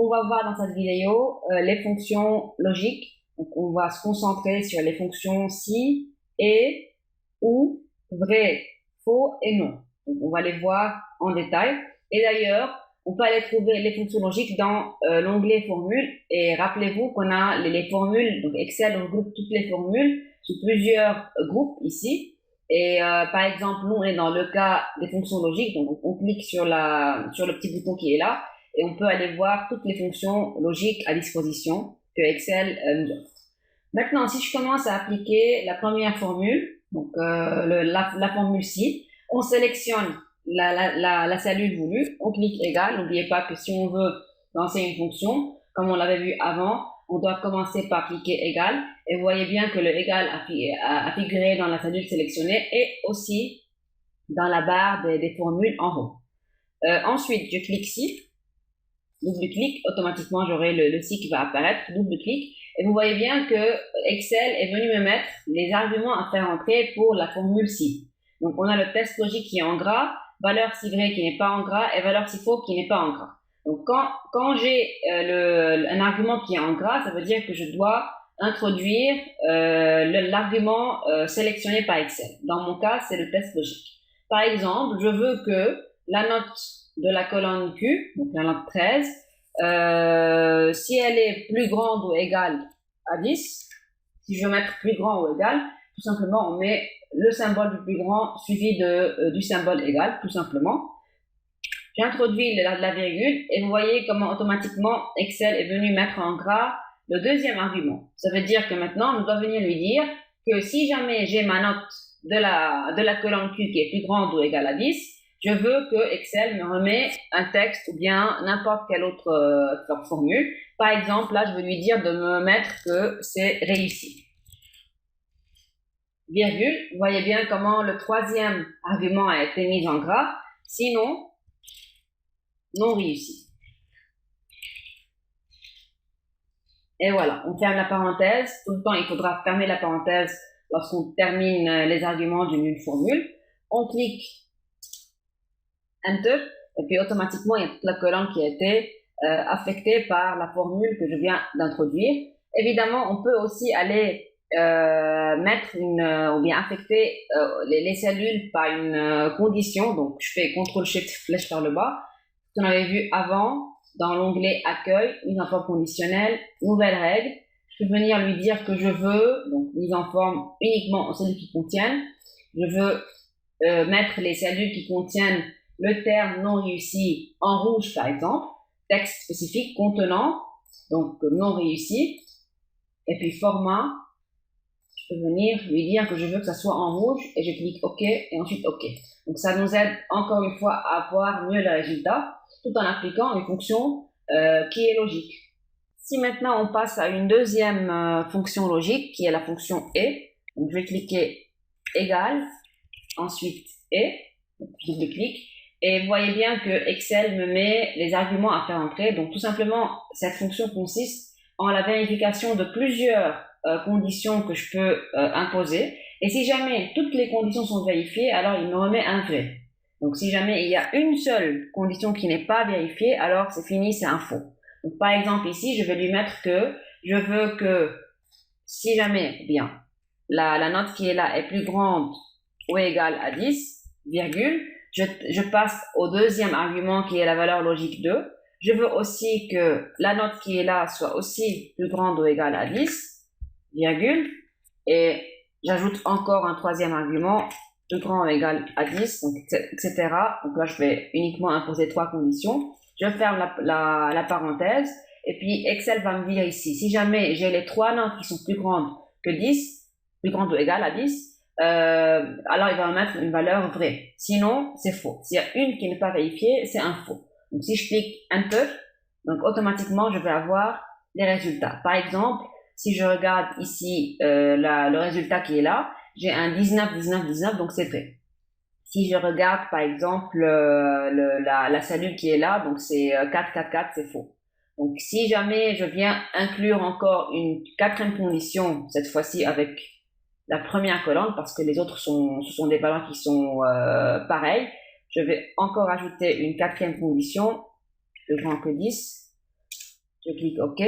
on va voir dans cette vidéo les fonctions logiques. Donc, on va se concentrer sur les fonctions si, et, ou, vrai, faux et non. Donc, on va les voir en détail. Et d'ailleurs, on peut aller trouver les fonctions logiques dans l'onglet formules. Et rappelez-vous qu'on a les formules, donc Excel regroupe toutes les formules sous plusieurs groupes ici. Et par exemple, nous, on est dans le cas des fonctions logiques. Donc, on clique sur le petit bouton qui est là et on peut aller voir toutes les fonctions logiques à disposition que Excel nous offre. Maintenant, si je commence à appliquer la première formule, donc la formule ci, on sélectionne la cellule voulue, on clique égal. N'oubliez pas que si on veut lancer une fonction, comme on l'avait vu avant, on doit commencer par cliquer égal. Et vous voyez bien que le égal a figuré dans la cellule sélectionnée et aussi dans la barre des formules en haut. Ensuite, je clique ci, double-clic, automatiquement j'aurai le ci qui va apparaître, double-clic. Et vous voyez bien que Excel est venu me mettre les arguments à faire entrer pour la formule ci. Donc, on a le test logique qui est en gras, valeur si vrai qui n'est pas en gras et valeur si faux qui n'est pas en gras. Donc, quand j'ai un argument qui est en gras, ça veut dire que je dois introduire l'argument sélectionné par Excel. Dans mon cas, c'est le test logique. Par exemple, je veux que la note de la colonne Q, donc la note 13, si elle est plus grande ou égale à 10, si je veux mettre plus grand ou égal, tout simplement on met le symbole du plus grand suivi du symbole égal, tout simplement. J'introduis la virgule et vous voyez comment automatiquement Excel est venu mettre en gras le deuxième argument. Ça veut dire que maintenant on doit venir lui dire que si jamais j'ai ma note de la colonne Q qui est plus grande ou égale à 10, je veux que Excel me remet un texte ou bien n'importe quelle autre formule. Par exemple, là, je veux lui dire de me mettre que c'est réussi. Virgule, vous voyez bien comment le troisième argument a été mis en gras. Sinon, non réussi. Et voilà, on ferme la parenthèse. Tout le temps, il faudra fermer la parenthèse lorsqu'on termine les arguments d'une formule. On clique Enter, et puis automatiquement, il y a toute la colonne qui a été affectée par la formule que je viens d'introduire. Évidemment, on peut aussi aller mettre ou bien affecter les cellules par une condition. Donc, je fais CTRL-SHIFT flèche vers le bas. Ce qu'on avait vu avant, dans l'onglet Accueil, mise en forme conditionnelle, nouvelle règle. Je peux venir lui dire que je veux, donc mise en forme uniquement en cellules qui contiennent. Je veux mettre les cellules qui contiennent le terme non réussi en rouge, par exemple, texte spécifique contenant, donc non réussi, et puis format, je peux venir lui dire que je veux que ça soit en rouge, et je clique OK, et ensuite OK. Donc ça nous aide encore une fois à voir mieux le résultat, tout en appliquant une fonction qui est logique. Si maintenant on passe à une deuxième fonction logique, qui est la fonction et, donc je vais cliquer égal, ensuite et, donc double-clic, et vous voyez bien que Excel me met les arguments à faire entrer. Donc tout simplement, cette fonction consiste en la vérification de plusieurs conditions que je peux imposer. Et si jamais toutes les conditions sont vérifiées, alors il me remet un vrai. Donc si jamais il y a une seule condition qui n'est pas vérifiée, alors c'est fini, c'est un faux. Donc par exemple ici, je vais lui mettre que je veux que si jamais bien la note qui est là est plus grande ou égale à 10, virgule, je passe au deuxième argument qui est la valeur logique 2. Je veux aussi que la note qui est là soit aussi plus grande ou égale à 10, virgule, et j'ajoute encore un troisième argument, plus grand ou égal à 10, donc, etc. Donc là, je vais uniquement imposer trois conditions. Je ferme la parenthèse, et puis Excel va me dire ici, si jamais j'ai les trois notes qui sont plus grandes que 10, plus grandes ou égales à 10, alors il va me mettre une valeur vraie. Sinon, c'est faux. S'il y a une qui n'est pas vérifiée, c'est un faux. Donc si je clique Enter, donc automatiquement, je vais avoir les résultats. Par exemple, si je regarde ici le résultat qui est là, j'ai un 19, 19, 19, donc c'est vrai. Si je regarde par exemple la cellule qui est là, donc c'est 4, 4, 4, c'est faux. Donc si jamais je viens inclure encore une quatrième condition, cette fois-ci avec la première colonne, parce que les autres ce sont des valeurs qui sont pareilles, je vais encore ajouter une quatrième condition, plus grand que 10, Je clique OK.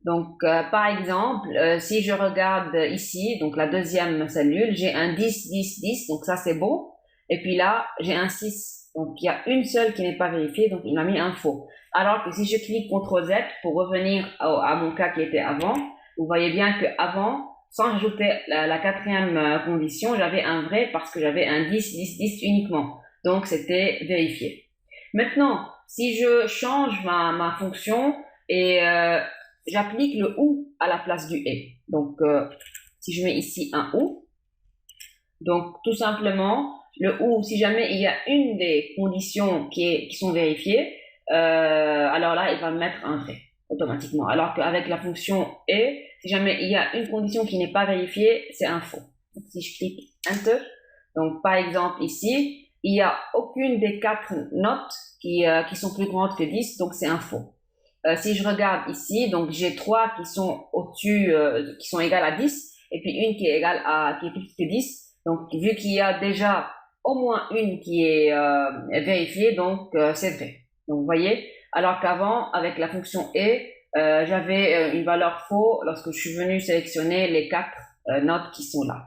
Donc, par exemple, si je regarde ici, donc la deuxième cellule, j'ai un 10, 10, 10, donc ça c'est bon. Et puis là, j'ai un 6, donc il y a une seule qui n'est pas vérifiée, donc il m'a mis un faux. Alors que si je clique CTRL Z pour revenir à mon cas qui était avant, vous voyez bien que avant, sans ajouter la quatrième condition, j'avais un vrai parce que j'avais un 10, 10, 10 uniquement. Donc c'était vérifié. Maintenant, si je change ma fonction et j'applique le OU à la place du et. Donc, si je mets ici un OU, donc tout simplement, le OU, si jamais il y a une des conditions qui sont vérifiées, alors là, il va me mettre un vrai automatiquement. Alors qu'avec la fonction et, si jamais il y a une condition qui n'est pas vérifiée, c'est un faux. Donc, si je clique Enter, donc par exemple ici, il n'y a aucune des 4 notes qui sont plus grandes que 10, donc c'est un faux. Si je regarde ici, donc j'ai 3 qui sont au-dessus, qui sont égales à 10, et puis une qui est plus que 10. Donc, vu qu'il y a déjà au moins une qui est vérifiée, donc c'est vrai. Donc, vous voyez, alors qu'avant, avec la fonction et, j'avais une valeur faux lorsque je suis venu sélectionner les 4 notes qui sont là.